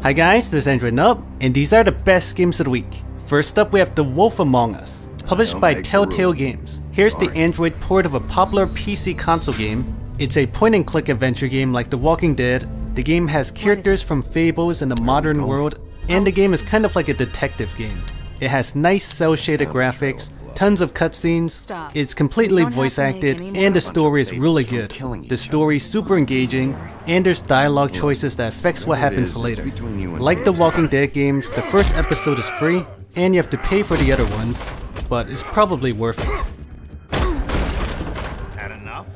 Hi guys, this is Android Nub, and these are the best games of the week. First up we have The Wolf Among Us, published by Telltale Games. Here's the Android port of a popular PC console game. It's a point-and-click adventure game like The Walking Dead. The game has characters from fables in the modern world, and the game is kind of like a detective game. It has nice cel-shaded graphics, tons of cutscenes, it's completely voice acted, and the story is really good. The story is super engaging, and there's dialogue choices that affects what happens later. Like the Walking Dead games, the first episode is free, and you have to pay for the other ones, but it's probably worth it. Had enough?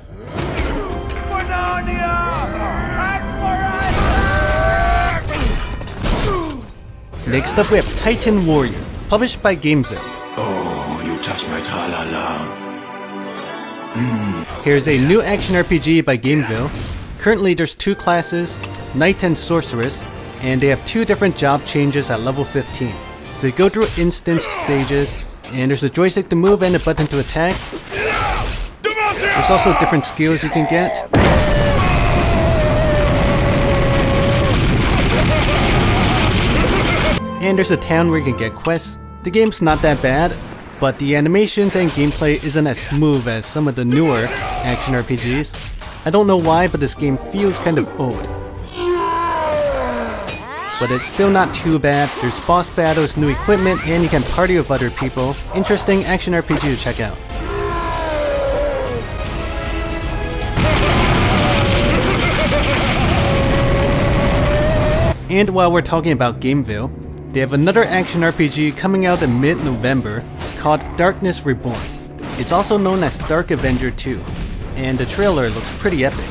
Next up we have Titan Warrior, published by GAMEVIL. Oh, you touch my tra-la-la. Here's a new action RPG by GAMEVIL. Currently there's two classes, Knight and Sorceress, and they have two different job changes at level 15. So you go through instanced stages, and there's a joystick to move and a button to attack. There's also different skills you can get. And there's a town where you can get quests. The game's not that bad, but the animations and gameplay isn't as smooth as some of the newer action RPGs. I don't know why, but this game feels kind of old. But it's still not too bad. There's boss battles, new equipment, and you can party with other people. Interesting action RPG to check out. And while we're talking about GAMEVIL, they have another action RPG coming out in mid-November called Darkness Reborn. It's also known as Dark Avenger 2, and the trailer looks pretty epic.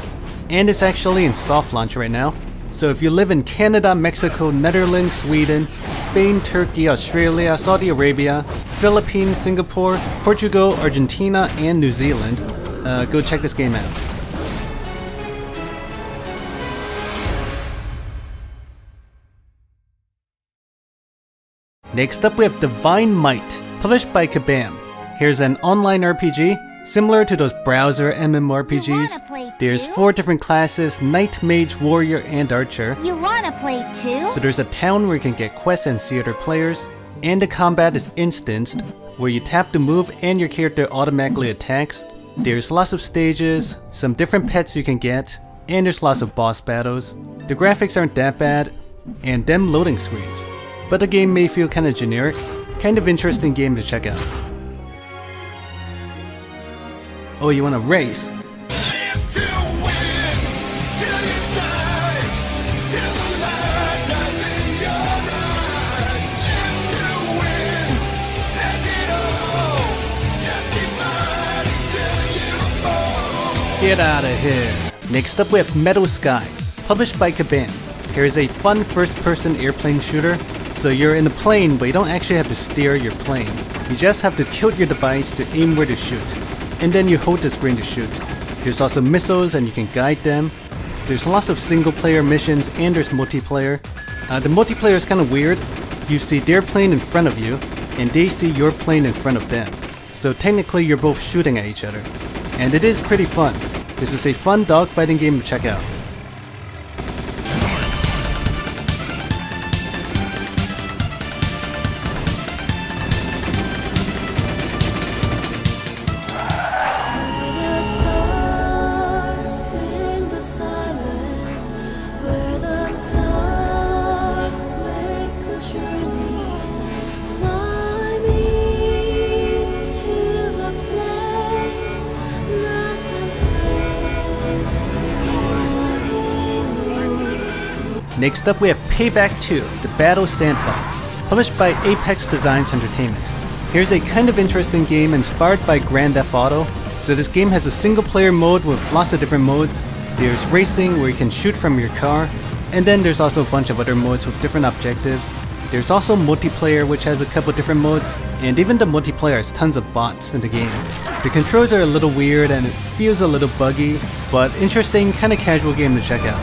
And it's actually in soft launch right now, so if you live in Canada, Mexico, Netherlands, Sweden, Spain, Turkey, Australia, Saudi Arabia, Philippines, Singapore, Portugal, Argentina, and New Zealand, go check this game out. Next up we have Divine Might, published by Kabam. Here's an online RPG, similar to those browser MMORPGs. There's 4 different classes, Knight, Mage, Warrior, and Archer. You wanna play too? So there's a town where you can get quests and see other players, and the combat is instanced, where you tap to move and your character automatically attacks. There's lots of stages, some different pets you can get, and there's lots of boss battles. The graphics aren't that bad, and them loading screens. But the game may feel kinda generic. Kind of interesting game to check out. Oh, you wanna race? Get out of here! Next up we have Metal Skies, published by Kabam. Here's a fun first-person airplane shooter. So you're in a plane, but you don't actually have to steer your plane. You just have to tilt your device to aim where to shoot. And then you hold the screen to shoot. There's also missiles and you can guide them. There's lots of single-player missions and there's multiplayer. The multiplayer is kind of weird. You see their plane in front of you, and they see your plane in front of them. So technically you're both shooting at each other. And it is pretty fun. This is a fun dogfighting game to check out. Next up we have Payback 2, The Battle Sandbox, published by Apex Designs Entertainment. Here's a kind of interesting game inspired by Grand Theft Auto. So this game has a single player mode with lots of different modes. There's racing where you can shoot from your car, and then there's also a bunch of other modes with different objectives. There's also multiplayer which has a couple different modes, and even the multiplayer has tons of bots in the game. The controls are a little weird and it feels a little buggy, but interesting, kind of casual game to check out.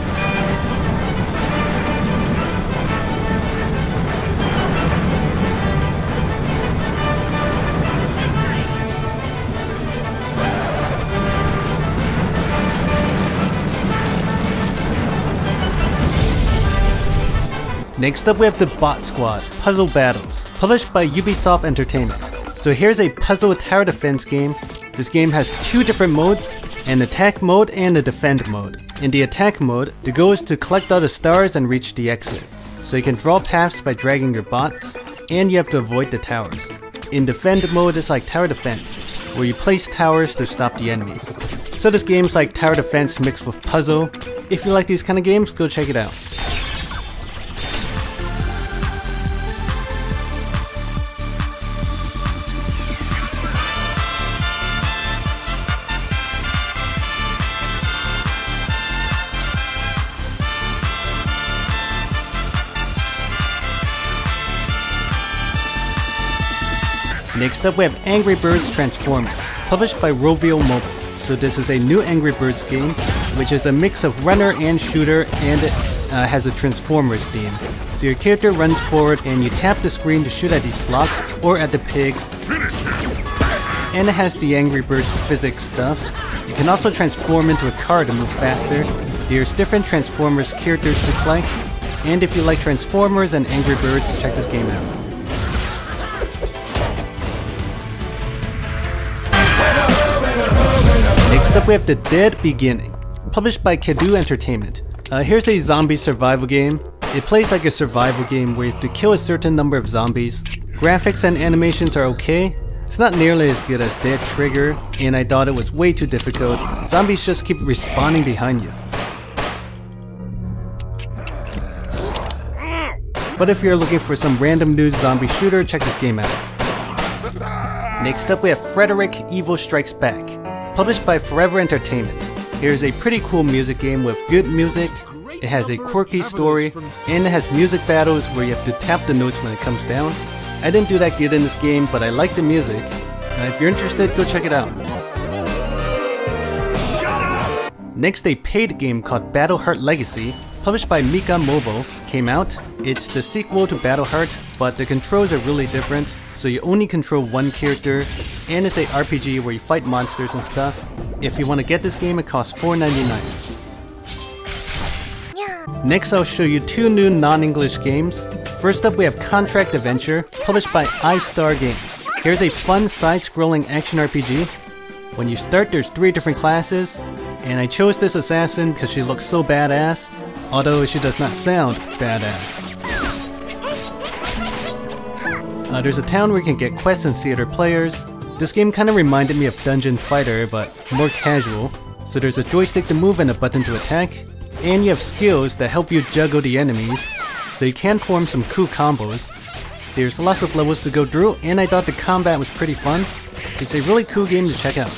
Next up we have the Bot Squad, Puzzle Battles, published by Ubisoft Entertainment. So here's a puzzle tower defense game. This game has two different modes, an attack mode and a defend mode. In the attack mode, the goal is to collect all the stars and reach the exit. So you can draw paths by dragging your bots, and you have to avoid the towers. In defend mode, it's like tower defense, where you place towers to stop the enemies. So this game's like tower defense mixed with puzzle. If you like these kind of games, go check it out. Next up we have Angry Birds Transformers, published by Rovio Mobile. So this is a new Angry Birds game, which is a mix of runner and shooter, and it has a Transformers theme. So your character runs forward and you tap the screen to shoot at these blocks or at the pigs. And it has the Angry Birds physics stuff. You can also transform into a car to move faster. There's different Transformers characters to collect. And if you like Transformers and Angry Birds, check this game out. Next up we have The Dead Beginning, published by Kedoo Entertainment. Here's a zombie survival game. It plays like a survival game where you have to kill a certain number of zombies. Graphics and animations are okay. It's not nearly as good as Dead Trigger, and I thought it was way too difficult. Zombies just keep respawning behind you. But if you're looking for some random new zombie shooter, check this game out. Next up we have Frederic Evil Strikes Back, published by Forever Entertainment. Here's a pretty cool music game with good music. It has a quirky story, and it has music battles where you have to tap the notes when it comes down. I didn't do that good in this game, but I like the music. If you're interested, go check it out. Next, a paid game called Battleheart Legacy, published by Mika Mobile, came out. It's the sequel to Battleheart, but the controls are really different, so you only control one character, and it's a RPG where you fight monsters and stuff. If you want to get this game, it costs $4.99. Next, I'll show you two new non-English games. First up, we have Contract Adventure, published by iStargame. Here's a fun side-scrolling action RPG. When you start, there's 3 different classes, and I chose this assassin because she looks so badass, although she does not sound badass. There's a town where you can get quests and see other players. This game kind of reminded me of Dungeon Fighter, but more casual. So there's a joystick to move and a button to attack. And you have skills that help you juggle the enemies, so you can form some cool combos. There's lots of levels to go through, and I thought the combat was pretty fun. It's a really cool game to check out.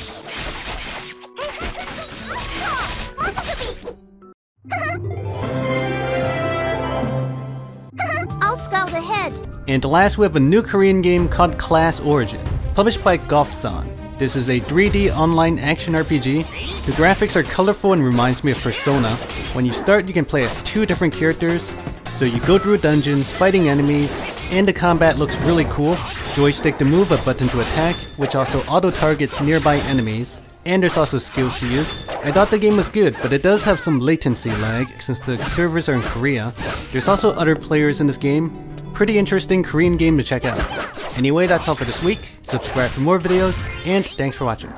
I'll scout ahead. And last we have a new Korean game called Class Origin, published by Golfzon. This is a 3D online action RPG. The graphics are colorful and reminds me of Persona. When you start, you can play as 2 different characters. So you go through dungeons, fighting enemies, and the combat looks really cool. Joystick to move, a button to attack, which also auto-targets nearby enemies. And there's also skills to use. I thought the game was good, but it does have some latency lag since the servers are in Korea. There's also other players in this game. Pretty interesting Korean game to check out. Anyway, that's all for this week. Subscribe for more videos, and thanks for watching.